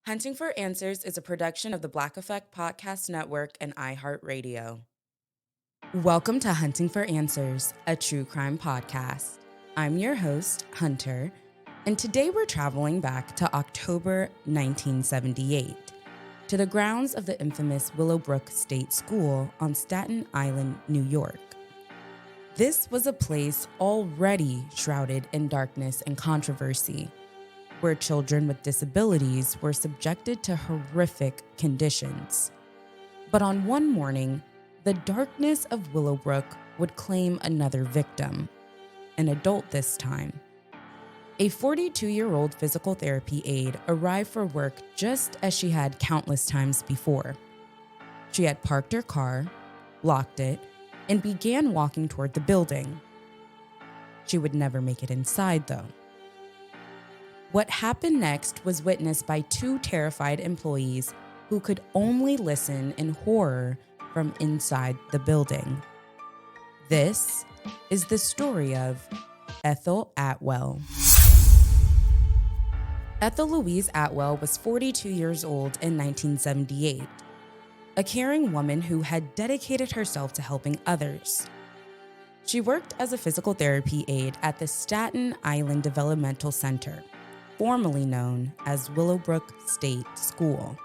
Hunting for Answers is a production of the Black Effect Podcast Network and iHeartRadio. Welcome to Hunting for Answers, a true crime podcast. I'm your host, Hunter, and today we're traveling back to October 1978 to the grounds of the infamous Willowbrook State School on Staten Island, New York. This was a place already shrouded in darkness and controversy, where children with disabilities were subjected to horrific conditions. But on one morning, the darkness of Willowbrook would claim another victim, an adult this time. A 42-year-old physical therapy aide arrived for work just as she had countless times before. She had parked her car, locked it, and began walking toward the building. She would never make it inside, though. What happened next was witnessed by two terrified employees who could only listen in horror from inside the building. This is the story of Ethel Atwell. Ethel Louise Atwell was 42 years old in 1978, a caring woman who had dedicated herself to helping others. She worked as a physical therapy aide at the Staten Island Developmental Center, formerly known as Willowbrook State School.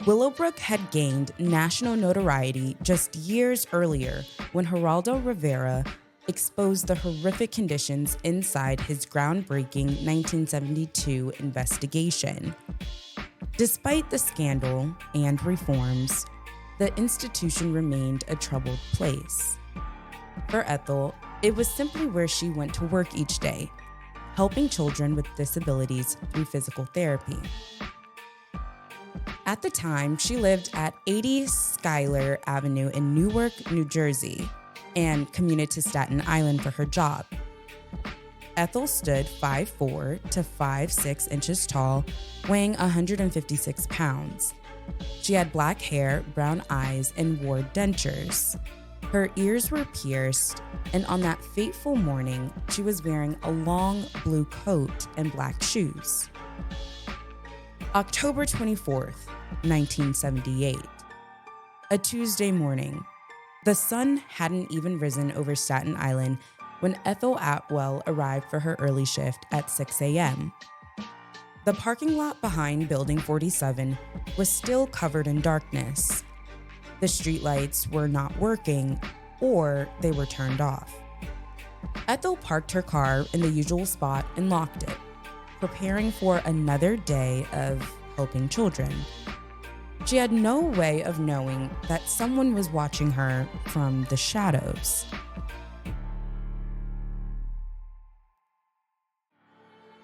Willowbrook had gained national notoriety just years earlier when Geraldo Rivera exposed the horrific conditions inside his groundbreaking 1972 investigation. Despite the scandal and reforms, the institution remained a troubled place. For Ethel, it was simply where she went to work each day, helping children with disabilities through physical therapy. At the time, she lived at 80 Schuyler Avenue in Newark, New Jersey, and commuted to Staten Island for her job. Ethel stood 5'4" to 5'6" inches tall, weighing 156 pounds. She had black hair, brown eyes, and wore dentures. Her ears were pierced, and on that fateful morning, she was wearing a long blue coat and black shoes. October 24th, 1978. A Tuesday morning. The sun hadn't even risen over Staten Island when Ethel Atwell arrived for her early shift at 6 a.m. The parking lot behind Building 47 was still covered in darkness. The streetlights were not working, or they were turned off. Ethel parked her car in the usual spot and locked it, preparing for another day of helping children. She had no way of knowing that someone was watching her from the shadows.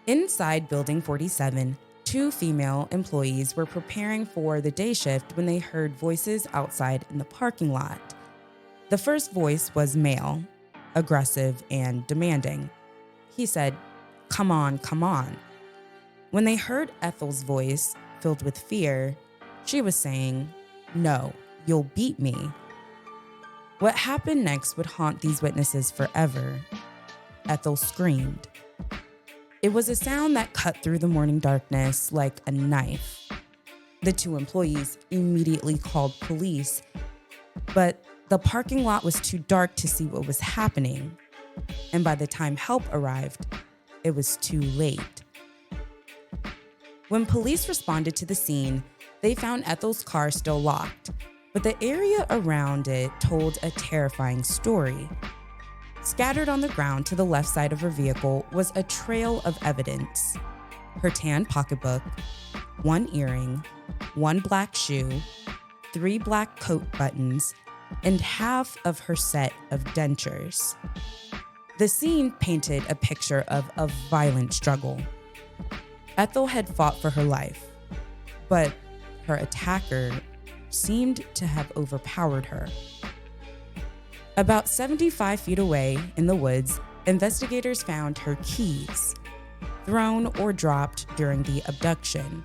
Inside Building 47, two female employees were preparing for the day shift when they heard voices outside in the parking lot. The first voice was male, aggressive and demanding. He said, "Come on, come on." When they heard Ethel's voice, filled with fear, she was saying, "No, you'll beat me." What happened next would haunt these witnesses forever. Ethel screamed. It was a sound that cut through the morning darkness like a knife. The two employees immediately called police, but the parking lot was too dark to see what was happening. And by the time help arrived, it was too late. When police responded to the scene, they found Ethel's car still locked, but the area around it told a terrifying story. Scattered on the ground to the left side of her vehicle was a trail of evidence: her tan pocketbook, one earring, one black shoe, 3 black coat buttons, and half of her set of dentures. The scene painted a picture of a violent struggle. Ethel had fought for her life, but her attacker seemed to have overpowered her. About 75 feet away in the woods, investigators found her keys, thrown or dropped during the abduction.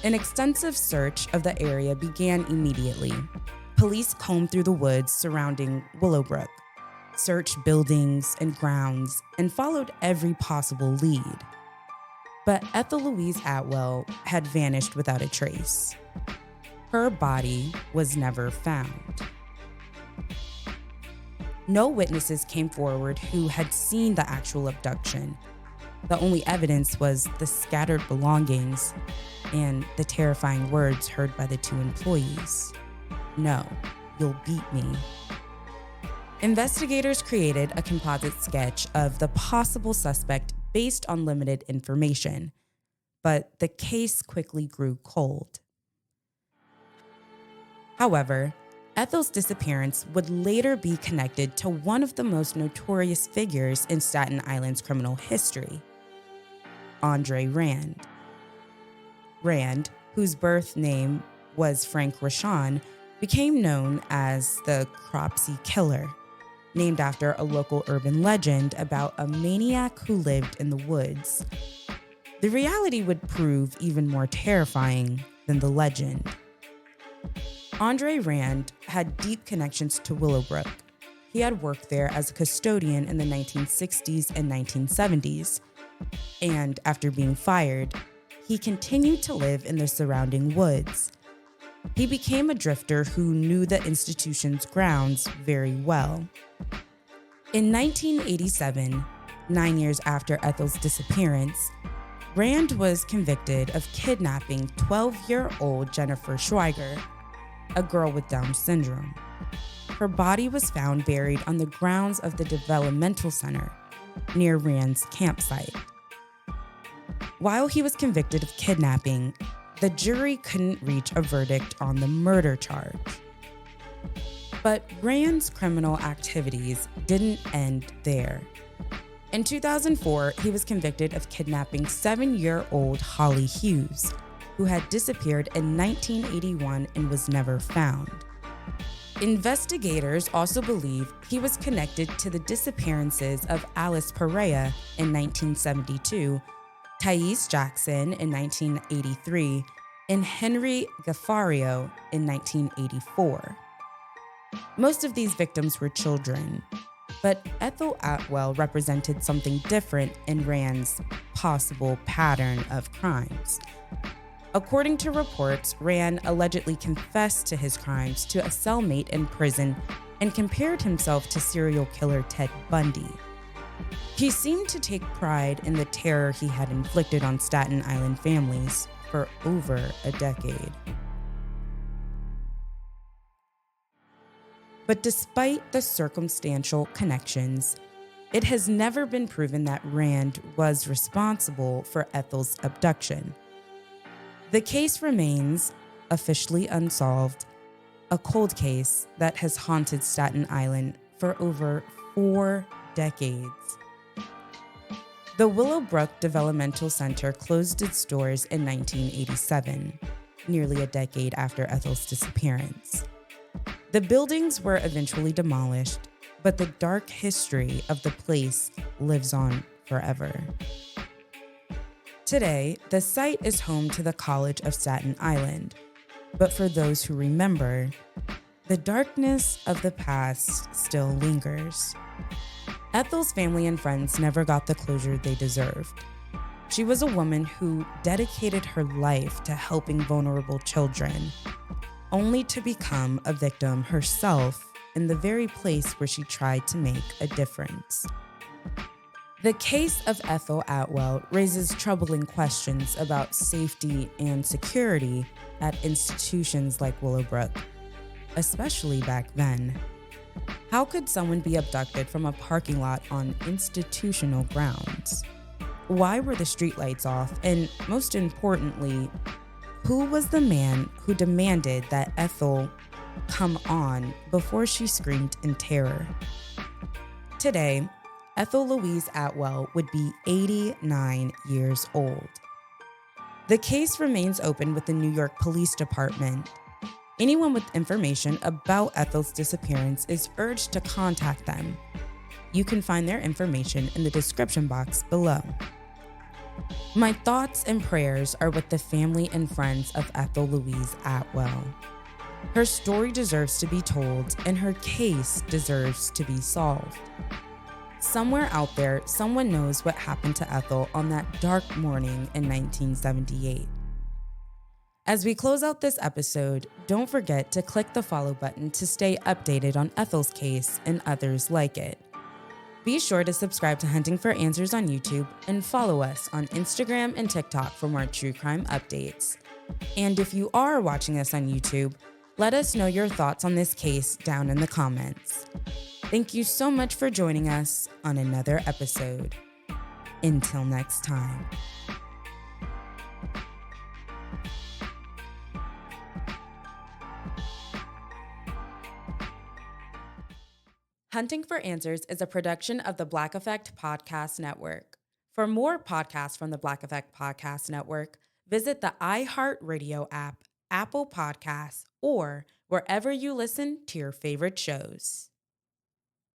An extensive search of the area began immediately. Police combed through the woods surrounding Willowbrook, searched buildings and grounds, and followed every possible lead. But Ethel Louise Atwell had vanished without a trace. Her body was never found. No witnesses came forward who had seen the actual abduction. The only evidence was the scattered belongings and the terrifying words heard by the two employees. "No, you'll beat me." Investigators created a composite sketch of the possible suspect based on limited information, but the case quickly grew cold. However, Ethel's disappearance would later be connected to one of the most notorious figures in Staten Island's criminal history, Andre Rand. Rand, whose birth name was Frank Rashawn, became known as the Cropsey Killer, named after a local urban legend about a maniac who lived in the woods. The reality would prove even more terrifying than the legend. Andre Rand had deep connections to Willowbrook. He had worked there as a custodian in the 1960s and 1970s, and after being fired, he continued to live in the surrounding woods. He became a drifter who knew the institution's grounds very well. In 1987, 9 years after Ethel's disappearance, Rand was convicted of kidnapping 12-year-old Jennifer Schweiger, a girl with Down syndrome. Her body was found buried on the grounds of the developmental center near Rand's campsite. While he was convicted of kidnapping, the jury couldn't reach a verdict on the murder charge. But Rand's criminal activities didn't end there. In 2004, he was convicted of kidnapping 7-year-old Holly Hughes, who had disappeared in 1981 and was never found. Investigators also believe he was connected to the disappearances of Alice Perea in 1972, Thais Jackson in 1983, and Henry Gaffario in 1984. Most of these victims were children, but Ethel Atwell represented something different in Rand's possible pattern of crimes. According to reports, Rand allegedly confessed to his crimes to a cellmate in prison and compared himself to serial killer Ted Bundy. He seemed to take pride in the terror he had inflicted on Staten Island families for over a decade. But despite the circumstantial connections, it has never been proven that Rand was responsible for Ethel's abduction. The case remains officially unsolved, a cold case that has haunted Staten Island for over 4 decades. The Willowbrook Developmental Center closed its doors in 1987, nearly a decade after Ethel's disappearance. The buildings were eventually demolished, but the dark history of the place lives on forever. Today, the site is home to the College of Staten Island, but for those who remember, the darkness of the past still lingers. Ethel's family and friends never got the closure they deserved. She was a woman who dedicated her life to helping vulnerable children, only to become a victim herself in the very place where she tried to make a difference. The case of Ethel Atwell raises troubling questions about safety and security at institutions like Willowbrook, especially back then. How could someone be abducted from a parking lot on institutional grounds? Why were the streetlights off? And most importantly, who was the man who demanded that Ethel come on before she screamed in terror? Today, Ethel Louise Atwell would be 89 years old. The case remains open with the New York Police Department. Anyone with information about Ethel's disappearance is urged to contact them. You can find their information in the description box below. My thoughts and prayers are with the family and friends of Ethel Louise Atwell. Her story deserves to be told, and her case deserves to be solved. Somewhere out there, someone knows what happened to Ethel on that dark morning in 1978. As we close out this episode, don't forget to click the follow button to stay updated on Ethel's case and others like it. Be sure to subscribe to Hunting for Answers on YouTube and follow us on Instagram and TikTok for more true crime updates. And if you are watching us on YouTube, let us know your thoughts on this case down in the comments. Thank you so much for joining us on another episode. Until next time. Hunting for Answers is a production of the Black Effect Podcast Network. For more podcasts from the Black Effect Podcast Network, visit the iHeartRadio app, Apple Podcasts, or wherever you listen to your favorite shows.